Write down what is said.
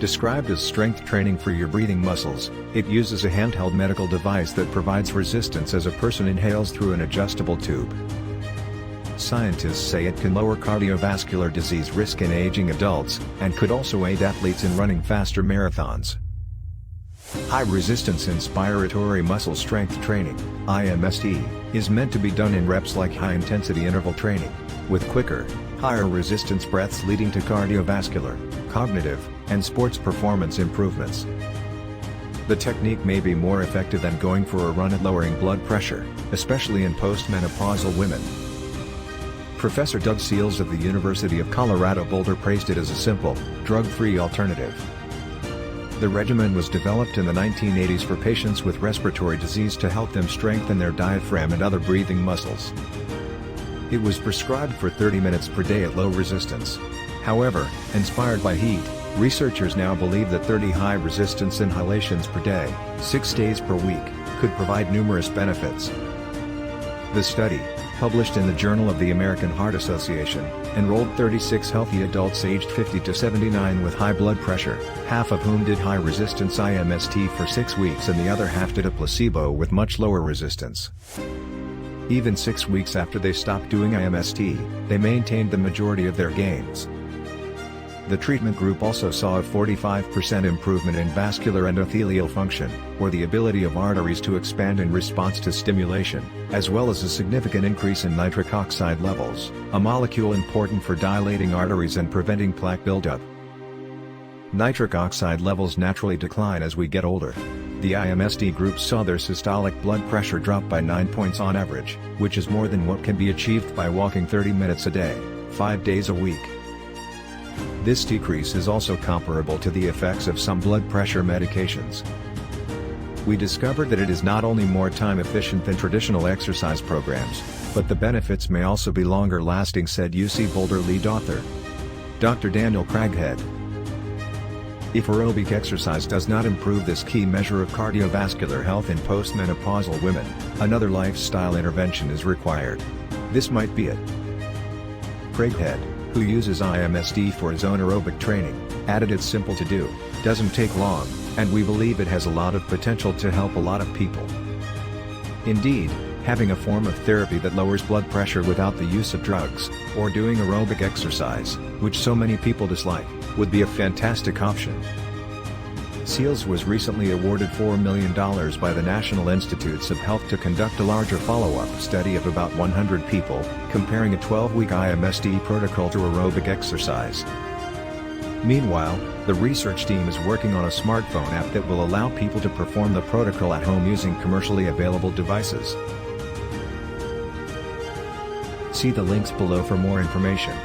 Described as strength training for your breathing muscles, it uses a handheld medical device that provides resistance as a person inhales through an adjustable tube. Scientists say it can lower cardiovascular disease risk in aging adults, and could also aid athletes in running faster marathons. High-resistance inspiratory muscle strength training, IMST, is meant to be done in reps like high-intensity interval training, with quicker, higher resistance breaths leading to cardiovascular, cognitive, and sports performance improvements. The technique may be more effective than going for a run at lowering blood pressure, especially in postmenopausal women. Professor Doug Seals of the University of Colorado Boulder praised it as a simple, drug-free alternative. The regimen was developed in the 1980s for patients with respiratory disease to help them strengthen their diaphragm and other breathing muscles. It was prescribed for 30 minutes per day at low resistance. However, inspired by heat, researchers now believe that 30 high-resistance inhalations per day, 6 days per week, could provide numerous benefits. The study, published in the Journal of the American Heart Association, enrolled 36 healthy adults aged 50 to 79 with high blood pressure, half of whom did high-resistance IMST for 6 weeks and the other half did a placebo with much lower resistance. Even 6 weeks after they stopped doing IMST, they maintained the majority of their gains. The treatment group also saw a 45% improvement in vascular endothelial function, or the ability of arteries to expand in response to stimulation, as well as a significant increase in nitric oxide levels, a molecule important for dilating arteries and preventing plaque buildup. Nitric oxide levels naturally decline as we get older. The IMST group saw their systolic blood pressure drop by 9 points on average, which is more than what can be achieved by walking 30 minutes a day, 5 days a week. This decrease is also comparable to the effects of some blood pressure medications. We discovered that it is not only more time efficient than traditional exercise programs, but the benefits may also be longer lasting, said UC Boulder lead author Dr. Daniel Craighead. If aerobic exercise does not improve this key measure of cardiovascular health in postmenopausal women, another lifestyle intervention is required. This might be it. Craighead, who uses IMST for his own aerobic training, added it's simple to do, doesn't take long, and we believe it has a lot of potential to help a lot of people. Indeed, having a form of therapy that lowers blood pressure without the use of drugs, or doing aerobic exercise, which so many people dislike, would be a fantastic option. Seals was recently awarded $4 million by the National Institutes of Health to conduct a larger follow-up study of about 100 people, comparing a 12-week IMST protocol to aerobic exercise. Meanwhile, the research team is working on a smartphone app that will allow people to perform the protocol at home using commercially available devices. See the links below for more information.